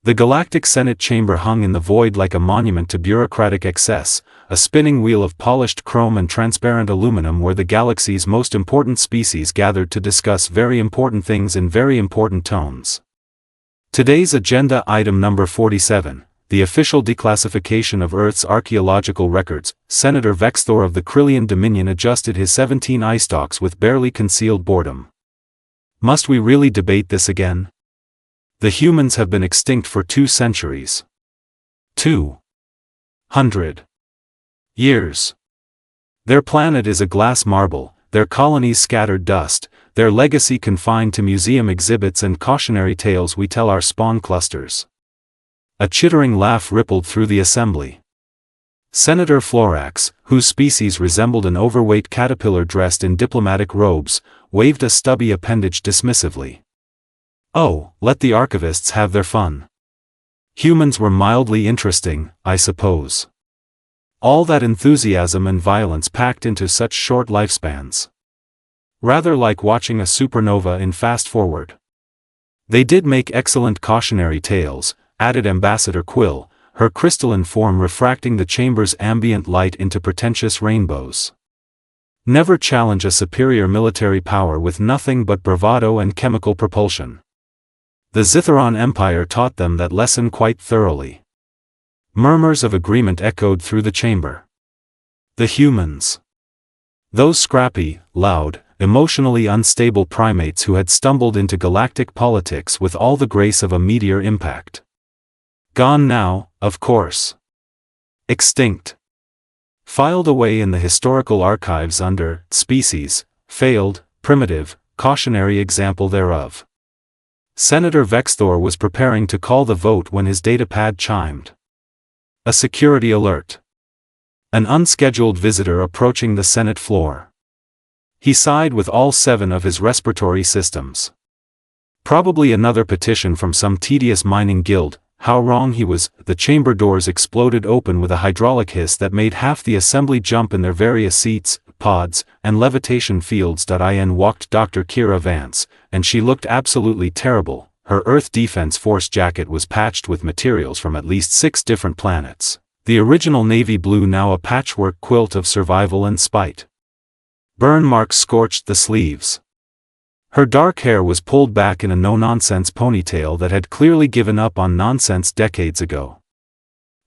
The Galactic Senate chamber hung in the void like a monument to bureaucratic excess, a spinning wheel of polished chrome and transparent aluminum where the galaxy's most important species gathered to discuss very important things in very important tones. Today's agenda item number 47, the official declassification of Earth's archaeological records. Senator Vexthor of the Krillian Dominion adjusted his 17 eye stalks with barely concealed boredom. Must we really debate this again? The humans have been extinct for 2 centuries. 200 years. Their planet is a glass marble, their colonies scattered dust, their legacy confined to museum exhibits and cautionary tales we tell our spawn clusters. A chittering laugh rippled through the assembly. Senator Florax, whose species resembled an overweight caterpillar dressed in diplomatic robes, waved a stubby appendage dismissively. Oh, let the archivists have their fun. Humans were mildly interesting, I suppose. All that enthusiasm and violence packed into such short lifespans. Rather like watching a supernova in fast forward. They did make excellent cautionary tales, added Ambassador Quill, her crystalline form refracting the chamber's ambient light into pretentious rainbows. Never challenge a superior military power with nothing but bravado and chemical propulsion. The Zitharon Empire taught them that lesson quite thoroughly. Murmurs of agreement echoed through the chamber. The humans. Those scrappy, loud, emotionally unstable primates who had stumbled into galactic politics with all the grace of a meteor impact. Gone now, of course. Extinct. Filed away in the historical archives under species, failed, primitive, cautionary example thereof. Senator Vexthor was preparing to call the vote when his datapad chimed. A security alert. An unscheduled visitor approaching the Senate floor. He sighed with all 7 of his respiratory systems. Probably another petition from some tedious mining guild. How wrong he was. The chamber doors exploded open with a hydraulic hiss that made half the assembly jump in their various seats, pods, and levitation fields. In walked Dr. Kira Vance, and she looked absolutely terrible. Her Earth Defense Force jacket was patched with materials from at least 6 different planets. The original navy blue, now a patchwork quilt of survival and spite. Burn marks scorched the sleeves. Her dark hair was pulled back in a no-nonsense ponytail that had clearly given up on nonsense decades ago.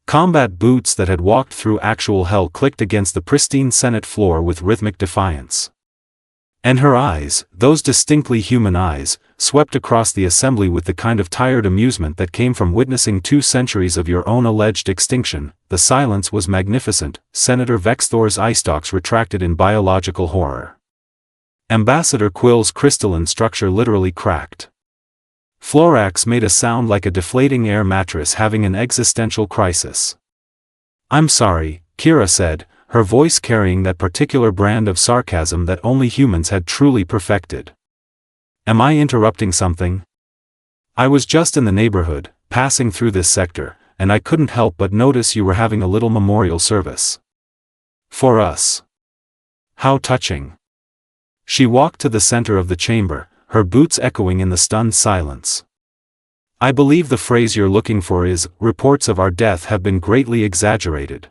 Combat boots that had walked through actual hell clicked against the pristine Senate floor with rhythmic defiance. And her eyes, those distinctly human eyes, swept across the assembly with the kind of tired amusement that came from witnessing 2 centuries of your own alleged extinction. The silence was magnificent. Senator Vexthor's eye stalks retracted in biological horror. Ambassador Quill's crystalline structure literally cracked. Florax made a sound like a deflating air mattress having an existential crisis. I'm sorry, Kira said, her voice carrying that particular brand of sarcasm that only humans had truly perfected. Am I interrupting something? I was just in the neighborhood, passing through this sector, and I couldn't help but notice you were having a little memorial service. For us. How touching. She walked to the center of the chamber, her boots echoing in the stunned silence. I believe the phrase you're looking for is, reports of our death have been greatly exaggerated.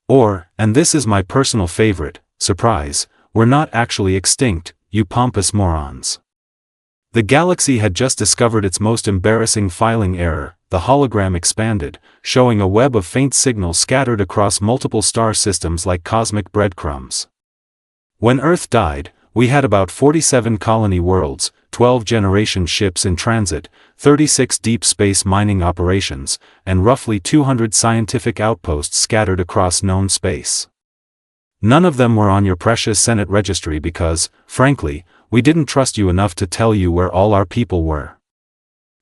Or, and this is my personal favorite, surprise, we're not actually extinct, you pompous morons. The galaxy had just discovered its most embarrassing filing error. The hologram expanded, showing a web of faint signals scattered across multiple star systems like cosmic breadcrumbs. When Earth died, we had about 47 colony worlds, 12 generation ships in transit, 36 deep space mining operations, and roughly 200 scientific outposts scattered across known space. None of them were on your precious Senate registry because, frankly, we didn't trust you enough to tell you where all our people were.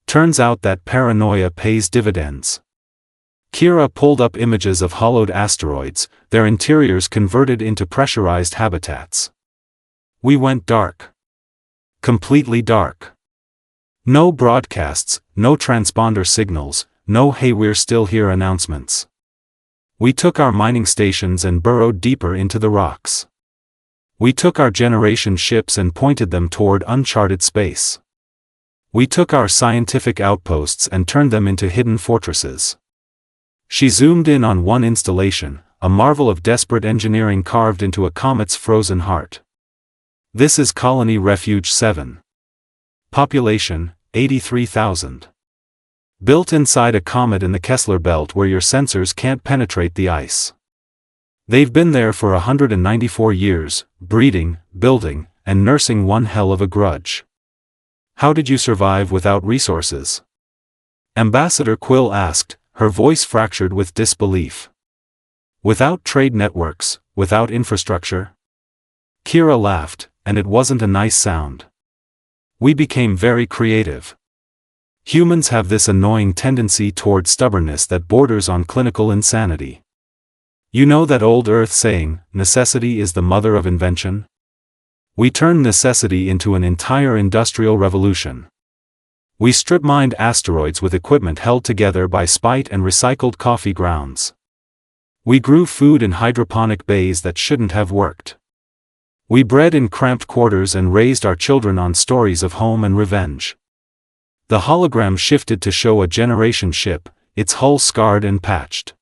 Turns out that paranoia pays dividends. Kira pulled up images of hollowed asteroids, their interiors converted into pressurized habitats. We went dark. Completely dark. No broadcasts, no transponder signals, no "hey we're still here" announcements. We took our mining stations and burrowed deeper into the rocks. We took our generation ships and pointed them toward uncharted space. We took our scientific outposts and turned them into hidden fortresses. She zoomed in on one installation, a marvel of desperate engineering carved into a comet's frozen heart. This is Colony Refuge 7. Population, 83,000. Built inside a comet in the Kessler Belt where your sensors can't penetrate the ice. They've been there for 194 years, breeding, building, and nursing one hell of a grudge. How did you survive without resources? Ambassador Quill asked, her voice fractured with disbelief. Without trade networks, without infrastructure? Kira laughed, and it wasn't a nice sound. We became very creative. Humans have this annoying tendency toward stubbornness that borders on clinical insanity. You know that old Earth saying, necessity is the mother of invention? We turned necessity into an entire industrial revolution. We strip-mined asteroids with equipment held together by spite and recycled coffee grounds. We grew food in hydroponic bays that shouldn't have worked. We bred in cramped quarters and raised our children on stories of home and revenge. The hologram shifted to show a generation ship, its hull scarred and patched.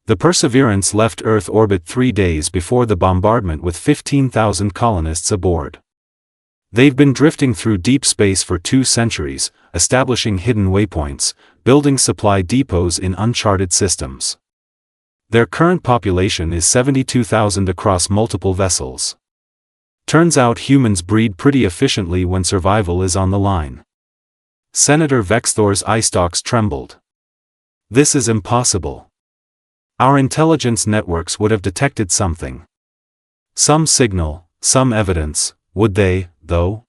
The Perseverance left Earth orbit 3 days before the bombardment with 15,000 colonists aboard. They've been drifting through deep space for 2 centuries, establishing hidden waypoints, building supply depots in uncharted systems. Their current population is 72,000 across multiple vessels. Turns out humans breed pretty efficiently when survival is on the line. Senator Vexthor's eye stalks trembled. This is impossible. Our intelligence networks would have detected something. Some signal, some evidence, would they, though?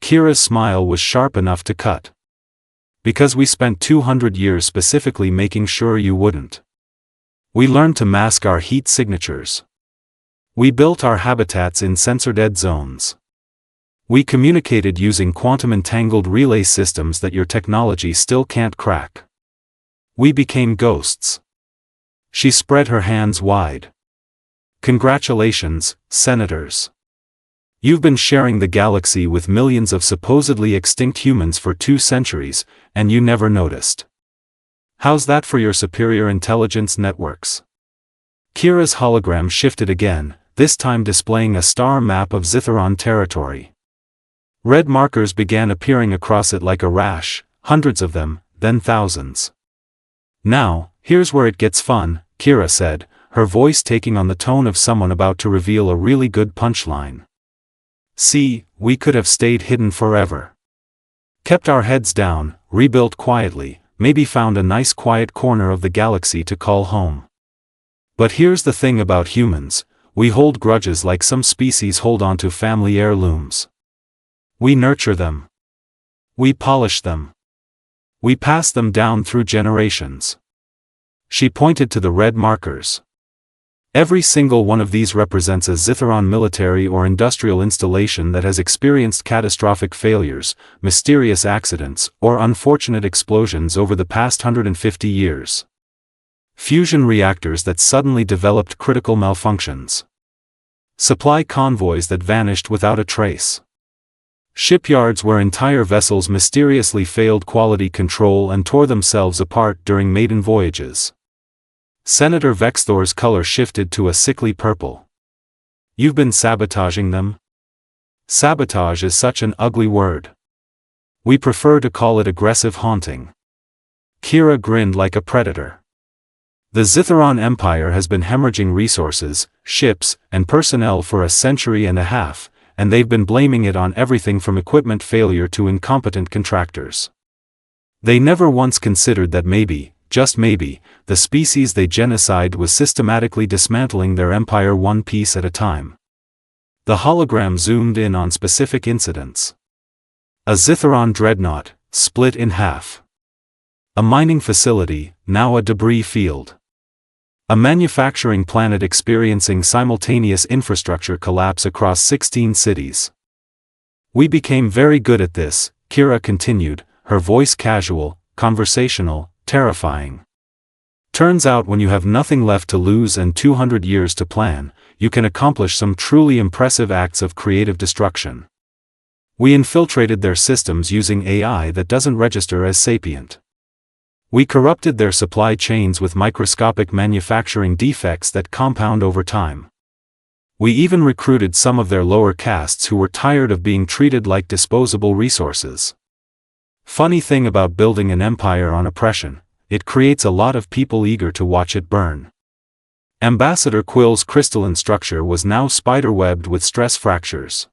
Kira's smile was sharp enough to cut. Because we spent 200 years specifically making sure you wouldn't. We learned to mask our heat signatures. We built our habitats in sensor-dead zones. We communicated using quantum-entangled relay systems that your technology still can't crack. We became ghosts. She spread her hands wide. Congratulations, Senators. You've been sharing the galaxy with millions of supposedly extinct humans for 2 centuries, and you never noticed. How's that for your superior intelligence networks? Kira's hologram shifted again, this time displaying a star map of Zitharon territory. Red markers began appearing across it like a rash, hundreds of them, then thousands. Now, here's where it gets fun, Kira said, her voice taking on the tone of someone about to reveal a really good punchline. See, we could have stayed hidden forever. Kept our heads down, rebuilt quietly, maybe found a nice quiet corner of the galaxy to call home. But here's the thing about humans, we hold grudges like some species hold onto family heirlooms. We nurture them. We polish them. We pass them down through generations. She pointed to the red markers. Every single one of these represents a Zitharon military or industrial installation that has experienced catastrophic failures, mysterious accidents, or unfortunate explosions over the past 150 years. Fusion reactors that suddenly developed critical malfunctions. Supply convoys that vanished without a trace. Shipyards where entire vessels mysteriously failed quality control and tore themselves apart during maiden voyages. Senator Vexthor's color shifted to a sickly purple. You've been sabotaging them? Sabotage is such an ugly word. We prefer to call it aggressive haunting. Kira grinned like a predator. The Zitharon Empire has been hemorrhaging resources, ships, and personnel for a century and a half, and they've been blaming it on everything from equipment failure to incompetent contractors. They never once considered that maybe, just maybe, the species they genocide was systematically dismantling their empire one piece at a time. The hologram zoomed in on specific incidents. A Zitharon dreadnought, split in half. A mining facility, now a debris field. A manufacturing planet experiencing simultaneous infrastructure collapse across 16 cities. We became very good at this, Kira continued, her voice casual, conversational, terrifying. Turns out when you have nothing left to lose and 200 years to plan, you can accomplish some truly impressive acts of creative destruction. We infiltrated their systems using AI that doesn't register as sapient. We corrupted their supply chains with microscopic manufacturing defects that compound over time. We even recruited some of their lower castes who were tired of being treated like disposable resources. Funny thing about building an empire on oppression, it creates a lot of people eager to watch it burn. Ambassador Quill's crystalline structure was now spider-webbed with stress fractures.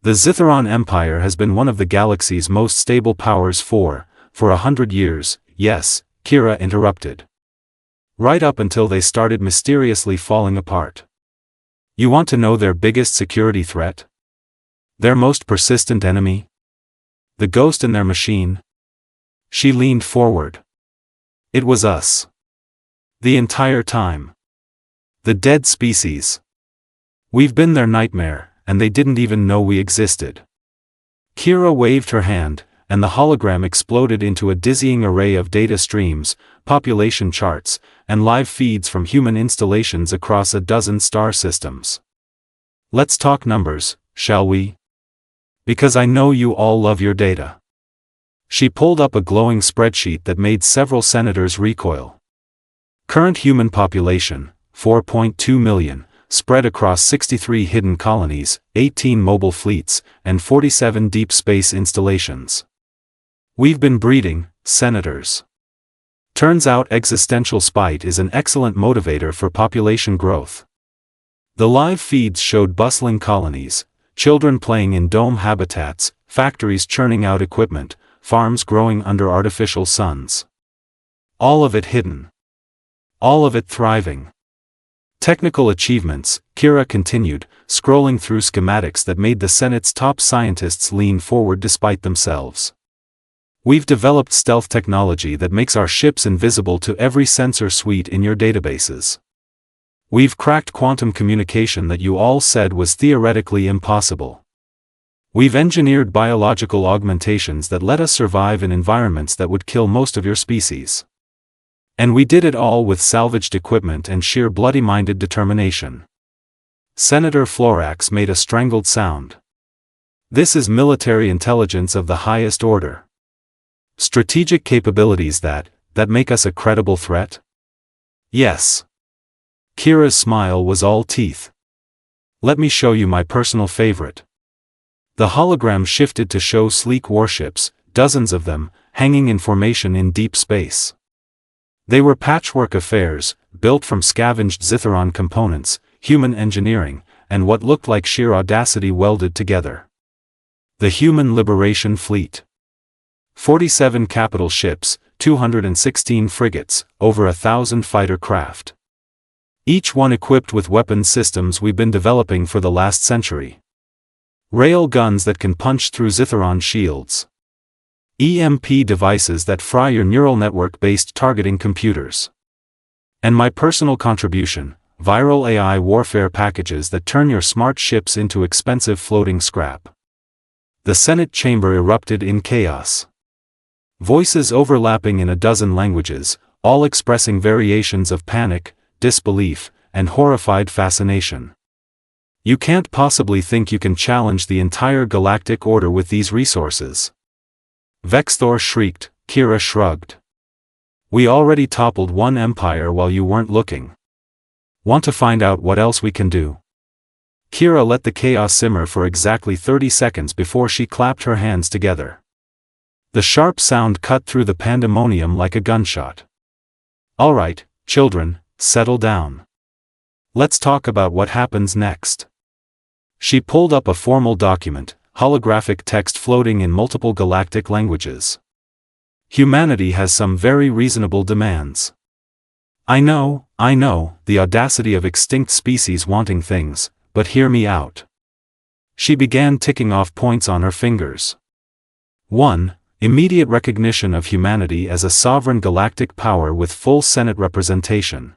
The Zitharon Empire has been one of the galaxy's most stable powers for 100 years, yes, Kira interrupted. Right up until they started mysteriously falling apart. You want to know their biggest security threat? Their most persistent enemy? The ghost in their machine? She leaned forward. It was us. The entire time. The dead species. We've been their nightmare, and they didn't even know we existed. Kira waved her hand, and the hologram exploded into a dizzying array of data streams, population charts, and live feeds from human installations across a dozen star systems. Let's talk numbers, shall we? Because I know you all love your data. She pulled up a glowing spreadsheet that made several senators recoil. Current human population, 4.2 million, spread across 63 hidden colonies, 18 mobile fleets, and 47 deep space installations. We've been breeding, senators. Turns out existential spite is an excellent motivator for population growth. The live feeds showed bustling colonies, children playing in dome habitats, factories churning out equipment, farms growing under artificial suns. All of it hidden. All of it thriving. Technical achievements, Kira continued, scrolling through schematics that made the Senate's top scientists lean forward despite themselves. We've developed stealth technology that makes our ships invisible to every sensor suite in your databases. We've cracked quantum communication that you all said was theoretically impossible. We've engineered biological augmentations that let us survive in environments that would kill most of your species. And we did it all with salvaged equipment and sheer bloody-minded determination. Senator Florax made a strangled sound. This is military intelligence of the highest order. Strategic capabilities that make us a credible threat? Yes. Kira's smile was all teeth. Let me show you my personal favorite. The hologram shifted to show sleek warships, dozens of them, hanging in formation in deep space. They were patchwork affairs, built from scavenged Zitharon components, human engineering, and what looked like sheer audacity welded together. The Human Liberation Fleet. 47 capital ships, 216 frigates, over 1,000 fighter craft. Each one equipped with weapon systems we've been developing for the last century. Rail guns that can punch through Zitharon shields. EMP devices that fry your neural network-based targeting computers. And my personal contribution, viral AI warfare packages that turn your smart ships into expensive floating scrap. The Senate chamber erupted in chaos. Voices overlapping in a dozen languages, all expressing variations of panic, disbelief, and horrified fascination. You can't possibly think you can challenge the entire galactic order with these resources. Vexthor shrieked, Kira shrugged. We already toppled one empire while you weren't looking. Want to find out what else we can do? Kira let the chaos simmer for exactly 30 seconds before she clapped her hands together. The sharp sound cut through the pandemonium like a gunshot. All right, children, settle down. Let's talk about what happens next. She pulled up a formal document, holographic text floating in multiple galactic languages. Humanity has some very reasonable demands. I know, the audacity of extinct species wanting things, but hear me out. She began ticking off points on her fingers. 1. Immediate recognition of humanity as a sovereign galactic power with full Senate representation.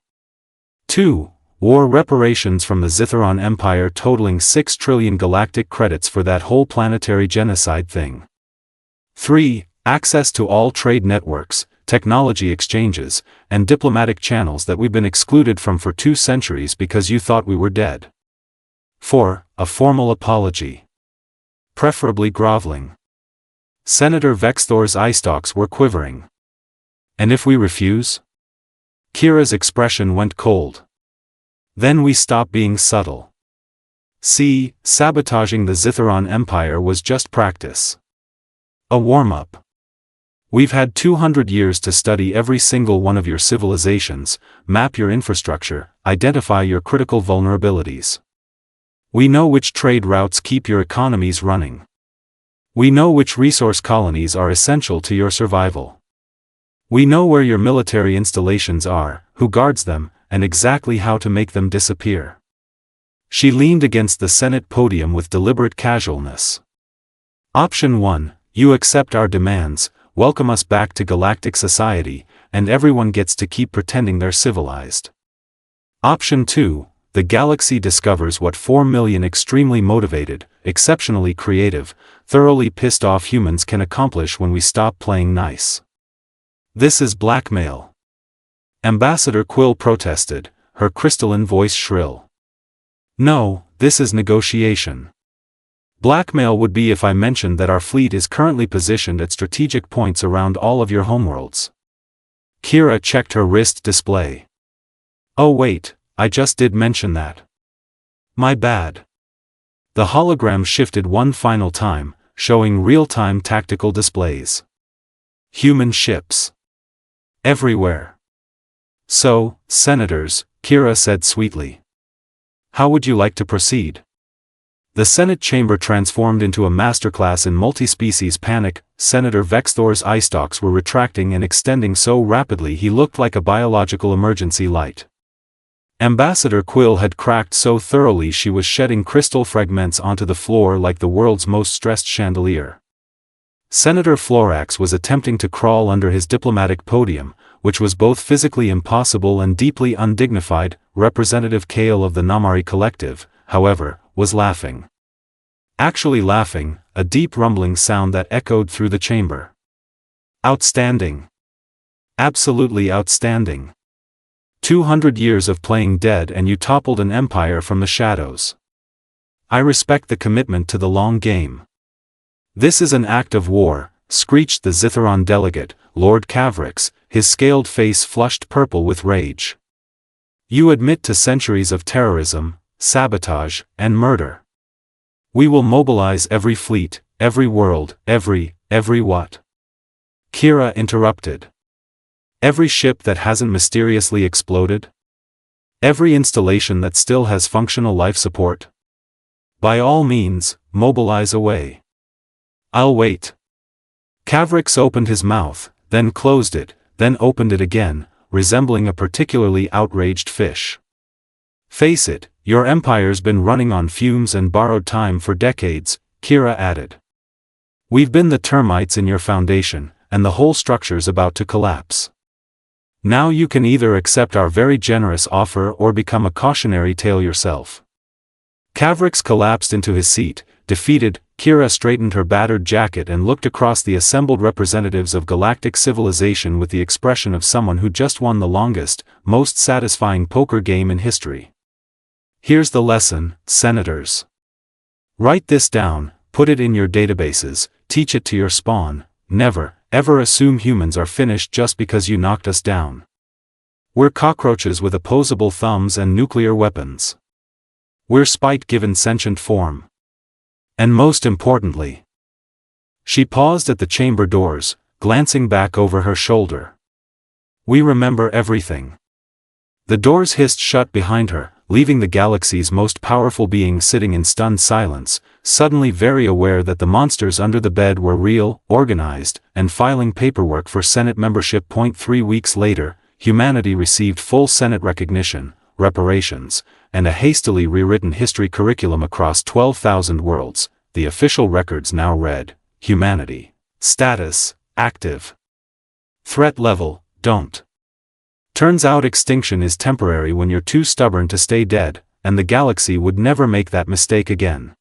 2. War reparations from the Zitharon Empire totaling 6 trillion galactic credits for that whole planetary genocide thing. 3. Access to all trade networks, technology exchanges, and diplomatic channels that we've been excluded from for 2 centuries because you thought we were dead. 4. A formal apology. preferably groveling. Senator Vexthor's eye stalks were quivering. And if we refuse? Kira's expression went cold. Then we stop being subtle. See, sabotaging the Zitharon Empire was just practice. A warm-up. We've had 200 years to study every single one of your civilizations, map your infrastructure, identify your critical vulnerabilities. We know which trade routes keep your economies running. We know which resource colonies are essential to your survival. We know where your military installations are, who guards them, and exactly how to make them disappear. She leaned against the Senate podium with deliberate casualness. Option 1, you accept our demands, welcome us back to galactic society, and everyone gets to keep pretending they're civilized. Option 2, the galaxy discovers what 4 million extremely motivated, exceptionally creative, thoroughly pissed off humans can accomplish when we stop playing nice. This is blackmail. Ambassador Quill protested, her crystalline voice shrill. No, this is negotiation. Blackmail would be if I mentioned that our fleet is currently positioned at strategic points around all of your homeworlds. Kira checked her wrist display. Oh wait, I just did mention that. My bad. The hologram shifted one final time, showing real-time tactical displays. Human ships. Everywhere. So, senators, Kira said sweetly. How would you like to proceed? The Senate chamber transformed into a masterclass in multi-species panic. Senator Vexthor's eye stalks were retracting and extending so rapidly he looked like a biological emergency light. Ambassador Quill had cracked so thoroughly she was shedding crystal fragments onto the floor like the world's most stressed chandelier. Senator Florax was attempting to crawl under his diplomatic podium, which was both physically impossible and deeply undignified. Representative Kale of the Namari Collective, however, was laughing. Actually laughing, a deep rumbling sound that echoed through the chamber. Outstanding. Absolutely outstanding. 200 years of playing dead and you toppled an empire from the shadows. I respect the commitment to the long game. This is an act of war, screeched the Zitharon delegate, Lord Cavrix, his scaled face flushed purple with rage. You admit to centuries of terrorism, sabotage, and murder. We will mobilize every fleet, every world, every what? Kira interrupted. Every ship that hasn't mysteriously exploded? Every installation that still has functional life support? By all means, mobilize away. I'll wait. Cavrix opened his mouth, then closed it, then opened it again, resembling a particularly outraged fish. Face it, your empire's been running on fumes and borrowed time for decades, Kira added. We've been the termites in your foundation, and the whole structure's about to collapse. Now you can either accept our very generous offer or become a cautionary tale yourself. Cavrix collapsed into his seat, defeated. Kira straightened her battered jacket and looked across the assembled representatives of galactic civilization with the expression of someone who just won the longest, most satisfying poker game in history. Here's the lesson, senators. Write this down, put it in your databases, teach it to your spawn. Never, ever assume humans are finished just because you knocked us down. We're cockroaches with opposable thumbs and nuclear weapons. We're spite given sentient form. And most importantly. She paused at the chamber doors, glancing back over her shoulder. We remember everything. The doors hissed shut behind her, leaving the galaxy's most powerful being sitting in stunned silence, suddenly very aware that the monsters under the bed were real, organized, and filing paperwork for Senate membership. 3 weeks later, humanity received full Senate recognition, reparations, and a hastily rewritten history curriculum across 12,000 worlds. The official records now read, humanity. Status, active. Threat level, don't. Turns out extinction is temporary when you're too stubborn to stay dead, and the galaxy would never make that mistake again.